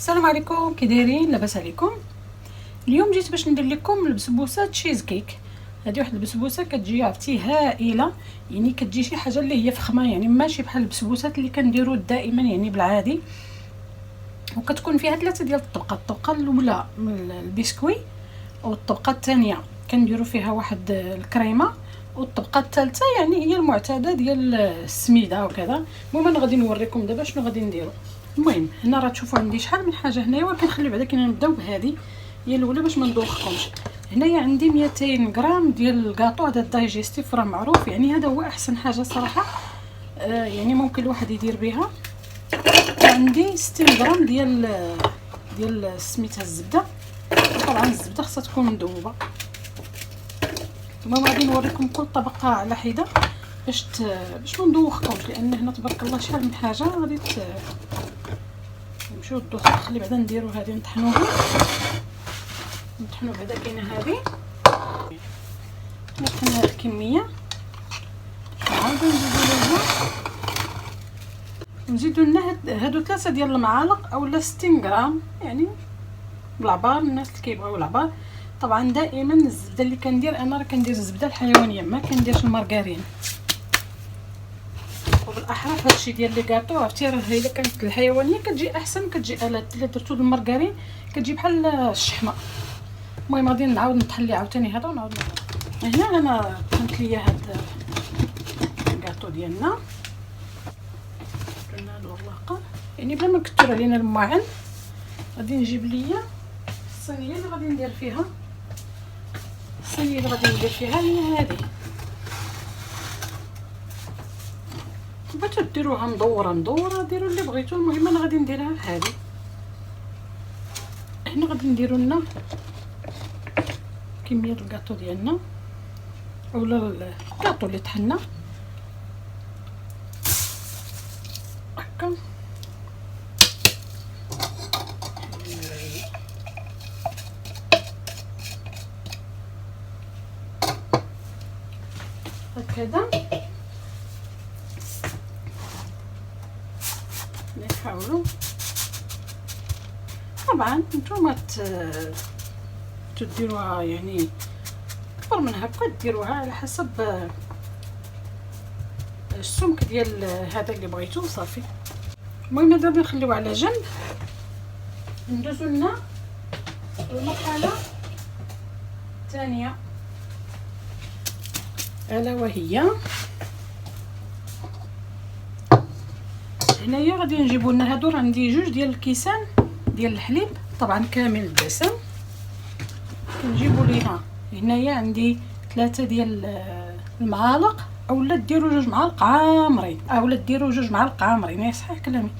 السلام عليكم، كي دايرين؟ لاباس عليكم؟ اليوم جيت باش ندير لكم البسبوسه تشيز كيك. هذه واحد البسبوسه كتجي عرفتي هائله، يعني كتجي شي حاجه اللي هي فخمه، يعني ماشي بحال البسبوسات اللي كنديروا دائما يعني بالعادي. وكتكون فيها ثلاثه ديال الطبقات. الطبقه الاولى من البسكوي، والطبقه الثانيه كنديروا فيها واحد الكريمه، والطبقه الثالثه يعني هي المعتاده ديال السميده وكذا. المهم انا غادي نوريكم دابا شنو غادي نديروا. المهم هنا راه تشوفوا عندي شحال من حاجه هنايا، ولكن خلي بعدا كنا نبداو بهذه هي الاولى باش ما ندوخكمش. هنايا عندي 200 غرام ديال الكاطو، هذا الدايجيستيف راه معروف، يعني هذا هو احسن حاجه صراحه. يعني ممكن الواحد يدير بها. عندي 60 غرام ديال سميتها الزبده، طبعا الزبده خاصها تكون مذوبه. المهم غادي نوريكم كل طبقه على حده باش ما ندوخكمش، لان هنا تبارك الله شحال من حاجه غادي نمشيو الدوخ. خلي بعدا نديروا هذه نطحنوها، نطحنوا بعدا كاينه هذه نطحن هذه الكميه، نعاودو نزيدو لها هادو 3 ديال المعالق اولا 60 غرام، يعني بالعبار الناس اللي كيبغيو العبار. طبعا دائما الزبده اللي كندير انا راه كندير الزبده الحيوانيه، ما كنديرش المارغرين. وبالاحرى في هادشي ديال لي كاطو عرفتي راه الا كانت الحيوانيه كتجي احسن، كتجي الا درتو المارغرين كتجي بحال الشحمه. المهم غادي نعاود نطحن لي عاوتاني هذا ونعاود هنا. انا طحنت ليا هاد الكاطو ديالنا، درنا له الورقه يعني بلا ما نكثر علينا الماعن. غادي نجيب ليا الصينيه اللي غادي ندير فيها، الصينيه اللي غادي ندير فيها هي هذه. بغيتو ديروها مدوره ديروا اللي بغيتو، المهم انا غادي نديرها هذه. هنا غادي نديروا لنا كميه الكاطو ديالنا اولا الكاطو اللي طحنا هكا. هكذا نحاولوا. طبعا نتوما تديروها يعني اكبر من هكا، ديروها على حسب السمك ديال هذا اللي بغيتو صافي. المهم دابا نخليوه على جنب، ندوزو لنا المرحله الثانيه الا وهي هنايا غادي نجيبو لنا هادو. عندي 2 ديال الكيسان ديال الحليب، طبعا كامل الدسم. كنجيبو ليها هنايا عندي 3 ديال المعالق، اولا ديروا 2 معالق عامرين، اولا ديروا 2 معالق عامرين، يا صحيح كلامي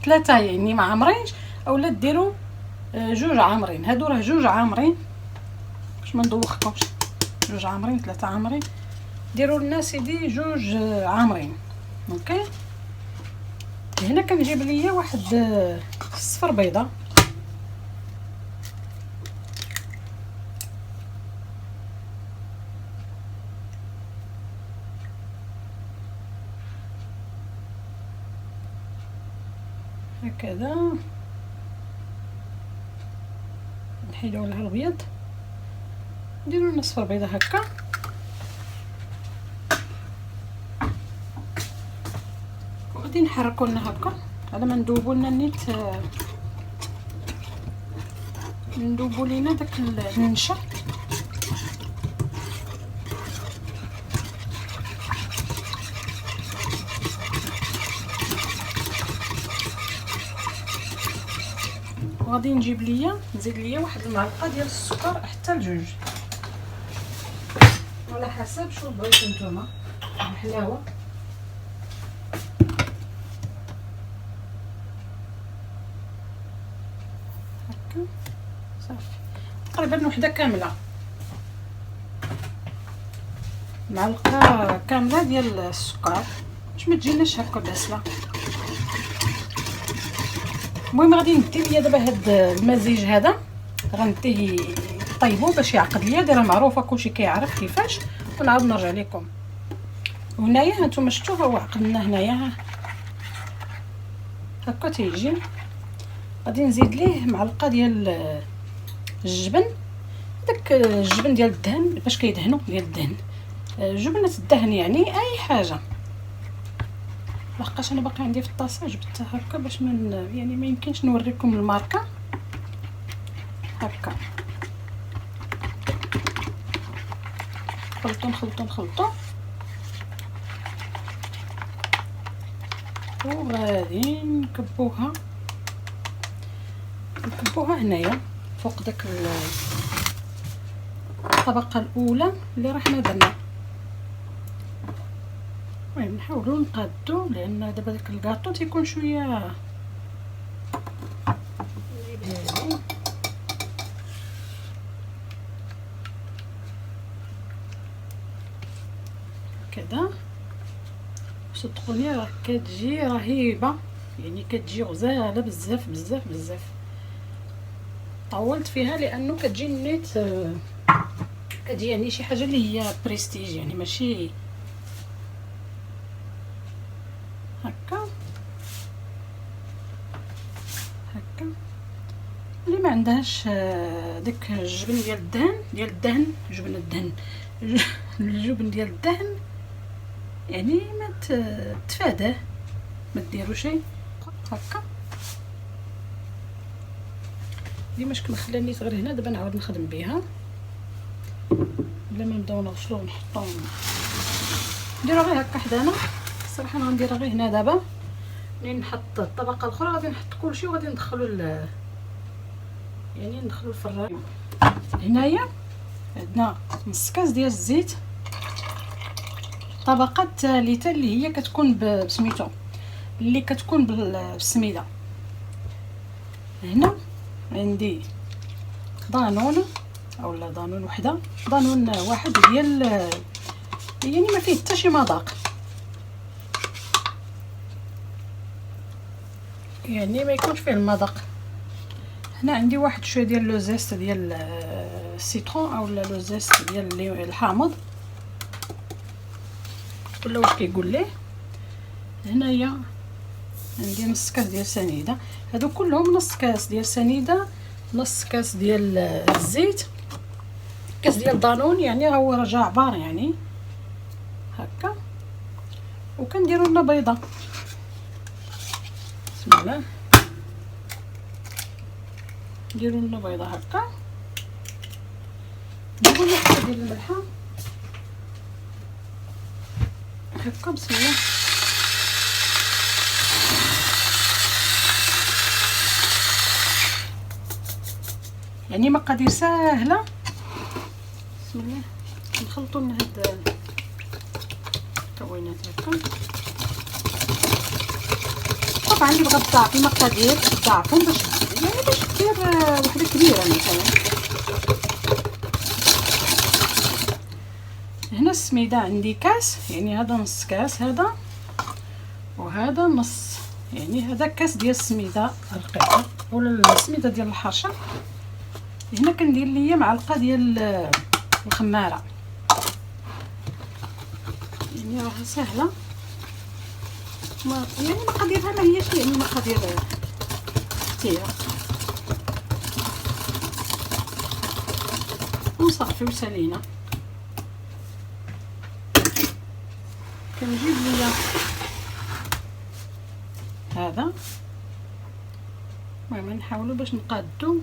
3 يعني ما عامرينش، اولا ديروا 2 عامرين. هادو راه 2 عامرين باش ما ندوخكمش. 2 عامرين 3 عامرين، ديروا لنا سيدي 2 عامرين. اوكي. هنا كنجيب ليا واحد صفر بيضه، هكذا نحيدو لها البيض، نديرو لنا صفر بيضه هكا. وغادي نحركو لنا هكا على ما ندوبو لنا نيت، ندوبو لينا داك النشا. وغادي نجيب ليا نزيد ليا واحد المعلقه ديال السكر حتى ل2، على حسب شنو بغيتو نتوما الحلاوه. هكا صافي، تقريبا وحده كامله، معلقه كامله ديال السكر باش ما تجيناش هكا داسله. المهم غادي ندي ليا دابا هاد المزيج هذا، غنديه طيبو باش يعقد ليا. دايره معروفه كلشي كيعرف كيفاش، ونعاود نرجع لكم. وهنايا هانتوما شفتوا هو عقدنا هنايا هكا تيجي. غادي نزيد ليه معلقه ديال الجبن، داك الجبن ديال الدهن باش كيدهنوا ديال الدهن، جبنه الدهن يعني اي حاجه. لحقاش انا باقي عندي في الطاسه جبتها هكا باش يعني ما يمكنش نوريكم الماركه. هكا نخلطو وغادي نكبوها هنايا فوق داك الطبقه الاولى اللي راه حنا درنا. المهم نحاولوا نقادو لان دابا داك الكاطو تيكون شويه كذا. صدقوني راه كتجي رهيبه، يعني كتجي غزاله بزاف بزاف بزاف. طولت فيها لانه كتجي نيت كتجي يعني شي حاجه اللي هي بريستيج، يعني ماشي هكا اللي ما عندهاش داك الجبن ديال الدهن جبن الدهن الجبن ديال الدهن يعني ما تفاداه، ما ديروا شيء هكا. ديما شكون خلاني غير هنا، دابا نعاود نخدم بها بلا ما نبداو نغسلو ونحطو، نديرو غير هكا حدانا. الصراحه انا غنديرها غير هنا دابا، منين نحط الطبقه الاخرى غادي نحط كلشي وغادي ندخلو يعني ندخلو الفران. هنايا عندنا نص كاس ديال الزيت. الطبقه الثالثه اللي هي كتكون بسميتو اللي كتكون بالسميده. هنا عندي دانون اولا دانون وحده، دانون واحد ديال يعني ما فيه حتى شي مذاق، يعني ما يكونش فيه المذاق. هنا عندي واحد شويه ديال لو زيست ديال السيترون اولا لو زيست ديال الحامض ولا واش كيقول ليه. هنايا عندي نص كاس ديال السنيده، هادو كلهم نص كاس ديال السنيده، نص كاس ديال الزيت، كاس ديال دانون، يعني هو راه عبار يعني هكا. وكنديروا لنا بيضه، بسم الله، نديروا لنا بيضه هكا، نديروا لنا شويه ديال الملحه هكا، بسم الله. يعني مقادير ساهله، بسم الله. نخلطوا لنا هاد المكونات هكا. طبعا اللي بغى تضاعف المقادير تضاعفهم باش دير وحده كبيره مثلا. هنا السميده عندي كاس، يعني هذا نص كاس هذا، وهذا نص، يعني هذا كاس ديال السميده رقيقه ولا السميده ديال الحرشه. هنا كندير ليا معلقه ديال الخماره، يعني راها سهله، يعني مقاديرها ما هيش يعني مقادير كثيره، وصافي وسالينا. كنجيب ليا هذا، المهم نحاولوا باش نقادو،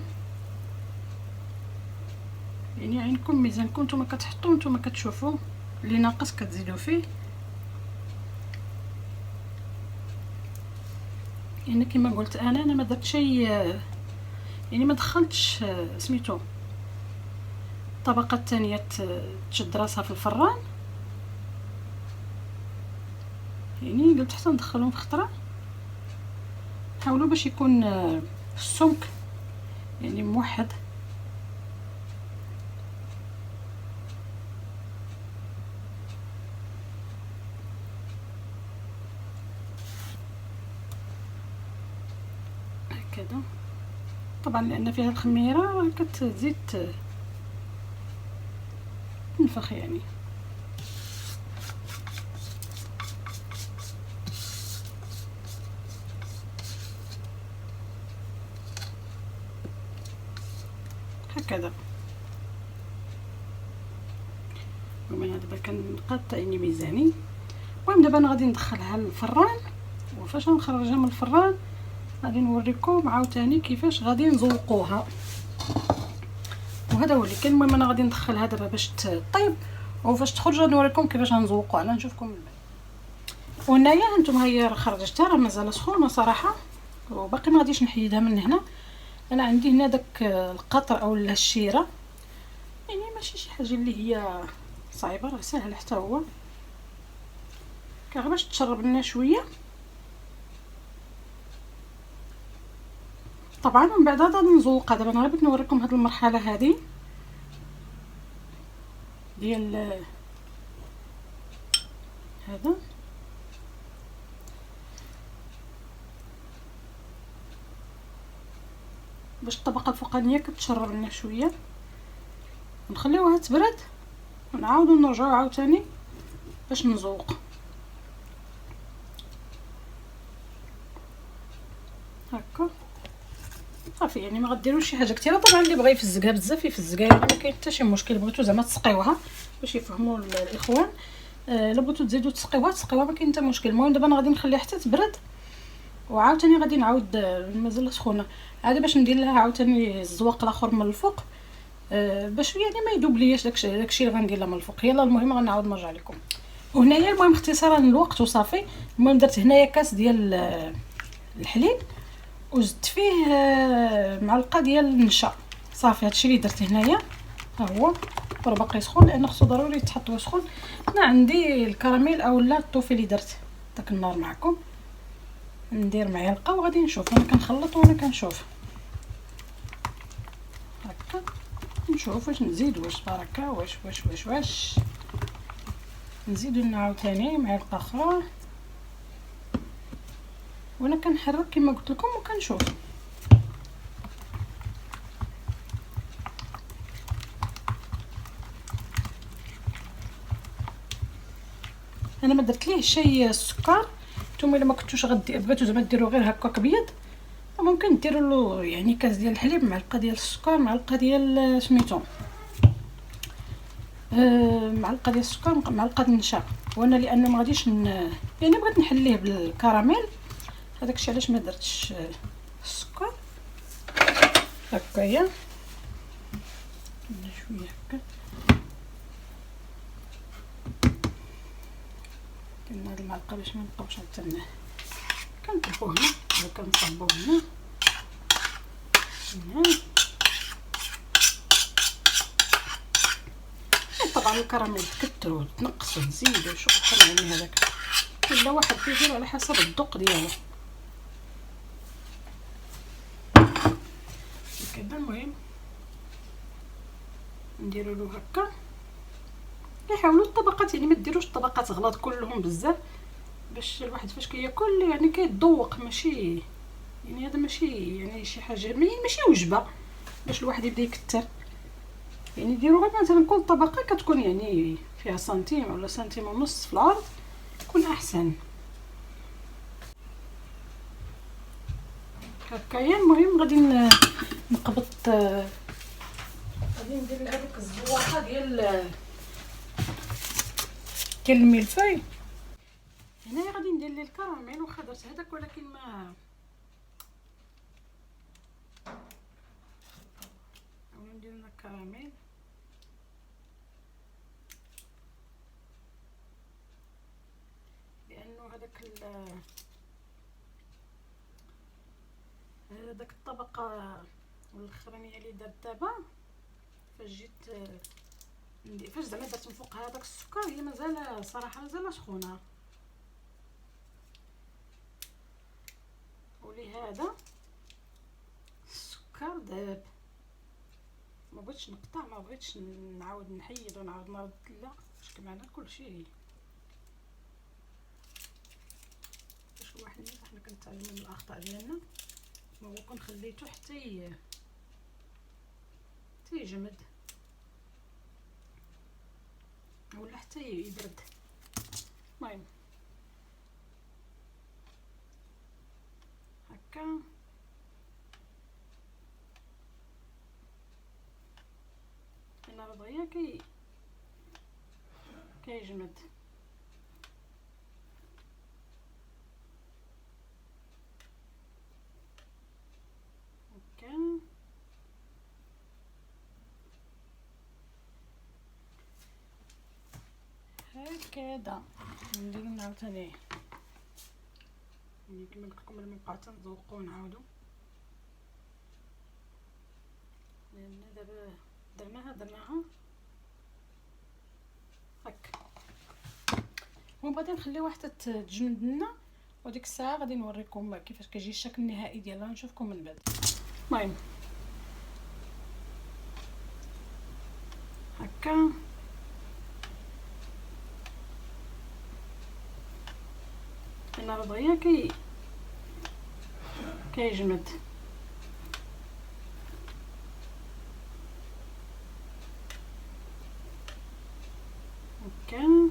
يعني عينكم ميزانكم نتوما كتحطوا نتوما كتشوفوا اللي ناقص كتزيدوا فيه. يعني كما قلت انا ما درت شيء، يعني ما دخلتش سميتو الطبقه الثانيه تشد راسها في الفران، يعني قلت حتى ندخلهم في خطره. حاولوا باش يكون السمك يعني موحد. هكذا طبعا لان فيها الخميره كتزيد تنفخ يعني. هكذا. وانا دابا كنقطع يعني ميزاني. المهم دابا انا غادي ندخلها للفران، وفاش نخرجها من الفران غادي نوريكم عاوتاني كيفاش غادي نزوقوها، وهذا هو اللي كاين. المهم انا غادي ندخلها دابا باش تطيب، وفاش تخرج نوريكم كيفاش غنزوقوها. لا نشوفكم من بعد. وهنايا هانتوما هي راه خرجتها، راه مازال سخونه صراحه، وباقي ما غاديش نحيدها من هنا. انا عندي هنا داك القطر او الشيره، يعني ماشي شي حاجه اللي هي صعيبه، راه ساهل حتى هو، غير باش تشرب لنا شويه. طبعا من بعد غادي نزوقها. دابا انا بغيت نوريكم هذه المرحله هذه ديال هذا. باش الطبقه الفوقانيه كتشرب لنا شويه، نخليوها تبرد ونعاودو نرجعو عاوتاني باش نزوق. هكا صافي، يعني ما غديروش شي حاجه كثيره. طبعا اللي بغى يفزقها بزاف يفزقها، يعني ما كاين حتى شي مشكل. بغيتو زعما تسقيوها باش يفهموا الاخوان، الا بغيتو تزيدوا تسقيوها ما كاين حتى مشكل. المهم دابا انا غادي نخليها حتى تبرد، وعاوتاني غادي نعاود مازال سخونه عادي باش ندير لها عاوتاني الزواق الاخر من الفوق، باش يعني ما يذوبلياش داكشي اللي غندير لها من الفوق. يلا المهم غنعاود نرجع لكم. وهنايا المهم اختصارا الوقت وصافي. المهم درت هنايا كاس ديال الحليب، وزدت فيه معلقه ديال النشا. صافي هادشي اللي درت هنايا، ها هو راه باقي سخون لان خصو ضروري يتحط وهو سخون. انا عندي الكراميل اولا الطوفي اللي درت داك النار معكم، ندير معلقه وغادي نشوف. انا كنخلط وانا كنشوف هكا، نشوف واش نزيد، واش بركه، واش نزيدو لنا عاوتاني معلقه اخرى، وانا كنحرك كما قلت لكم وكنشوف. انا ما درت ليه شي السكر. نتوما الا ما كنتوش بغيتو زعما ديروا غير هكاك ابيض، ممكن ديروا له يعني كاس ديال الحليب، معلقه ديال السكر، معلقه ديال سميتو معلقه ديال السكر، معلقه النشا. وانا لانه ما غاديش يعني بغيت نحليه بالكراميل، هذاك الشيء علاش ما درتش السكر. هكايا شويه هكا كنا هاد المعلقه باش ما نبقاوش حتى كنطبقو هنا ولا كنصبو هنا. طبعا الكراميل تكثروا تنقصوا تزيدوا شكرا، يعني هذاك كل واحد كيدير على حسب الذوق ديالو كذا. المهم نديروا له هكا، كيحاولوا الطبقات يعني ما ديروش طبقات غلاط كلهم بزاف، باش الواحد فاش كياكل يعني كيتذوق. ماشي يعني هذا ماشي يعني شي حاجه ماشي وجبه باش الواحد يبدا يكثر. يعني ديروا غير مثلا كل طبقه كتكون يعني فيها سنتيم ولا سنتيم ونص في العرض، يكون احسن هكايا. المهم غادي نقبط، غادي ندير هذيك الزواقه ديال الملفاي. هنايا غادي ندير ليه الكراميل، واخا درت هذاك ولكن ما ندير لنا الكراميل لانه هذاك الطبقه الاخرانيه اللي درت دابا فاش جيت فاش زعما درت من فوقها هذاك السكر، هي مازال صراحه مازال سخونه، ولهذا السكر داب. ما بغيتش نقطع، ما بغيتش نعاود نحيد ونعاود نرد، لا باش كمعنا كلشي باش الواحد حنا كنتعلموا من الاخطاء ديالنا. ما هو كون خليته حتى يجمد ولا حتى يبرد. المهم هكا رضية كيجمد. هكا هكذا نديرو عاوتاني يعني كما قلت لكم المبقى تنذوقو ونعاودو، لان دابا درناها هكا. ومن بعد نخليوها حتى تجمد لنا، وديك الساعه غادي نوريكم كيفاش كيجي الشكل النهائي ديالها. نشوفكم من بعد. المهم هكا انا رضية كيجمد. هكا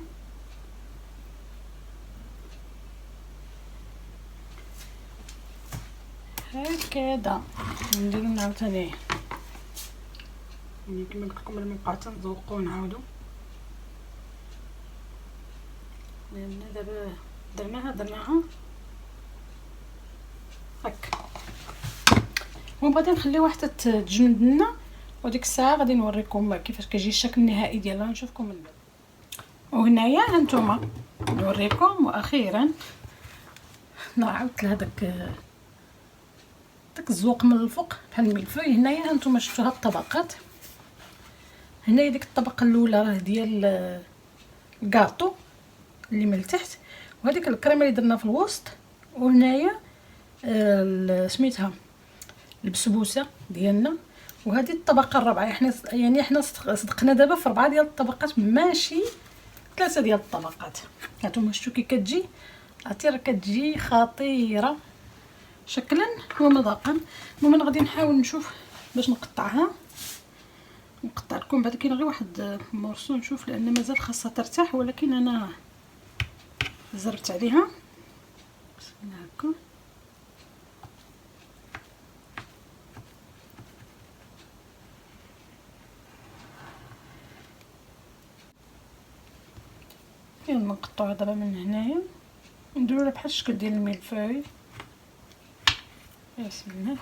هكذا نديرو عاوتاني يعني كما قلت لكم المبقى تنذوقو ونعاودو، لان دابا درناها هكا. ومن بعد نخليوها حتى تجمد لنا، وديك الساعه غادي نوريكم كيفاش كيجي الشكل النهائي ديالها. نشوفكم من بعد. وهنايا هانتوما نوريكم، واخيرا عاودت لهداك الذوق من الفوق بحال الملفوي. هنايا هانتوما شفتوا هاد الطبقات. هنايا ديك الطبقه الاولى راه ديال الكاطو اللي من التحت، وهذيك الكريمه اللي درنا في الوسط، وهنايا سميتها البسبوسه ديالنا. وهذه الطبقه الرابعه. احنا صدقنا دابا في 4 ديال الطبقات، ماشي 3 ديال الطبقات. هانتوما شفتوا كي كتجي، عرفتي راه كتجي خطيره شكلا ومذاقا. المهم غادي نحاول نشوف باش نقطع لكم بعد. كاين غير واحد مورسو نشوف، لان مازال خاصها ترتاح، ولكن انا زربت عليها. بسم الله هكا نقطعها دابا من هنايا، نديرو لها بحال الشكل ديال الملفوي. بسم الله.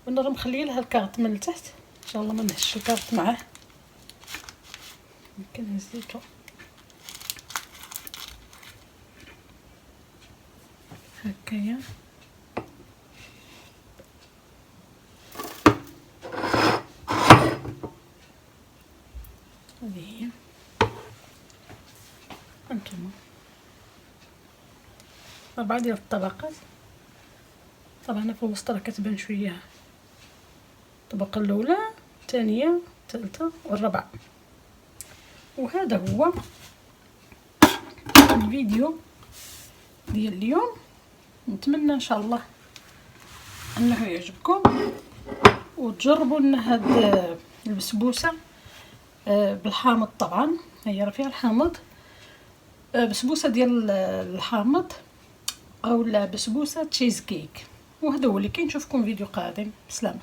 وانا راه مخليه لها الكارت من التحت، ان شاء الله ما نهش الكارت معاه. يمكن هزيتو هكايا. هذه هي هانتوما 4 ديال الطبقات. طبعا هنا في الوسط راه كتبان شويه الطبقه الاولى، الثانيه، الثالثه والرابعه. وهذا هو الفيديو ديال اليوم. نتمنى ان شاء الله انه يعجبكم، وتجربوا لنا هاد البسبوسه بالحامض. طبعا هي راه فيها الحامض، بسبوسه ديال الحامض او لا بسبوسه تشيز كيك. وهذا هو اللي كاين. نشوفكم فيديو قادم. بسلامه.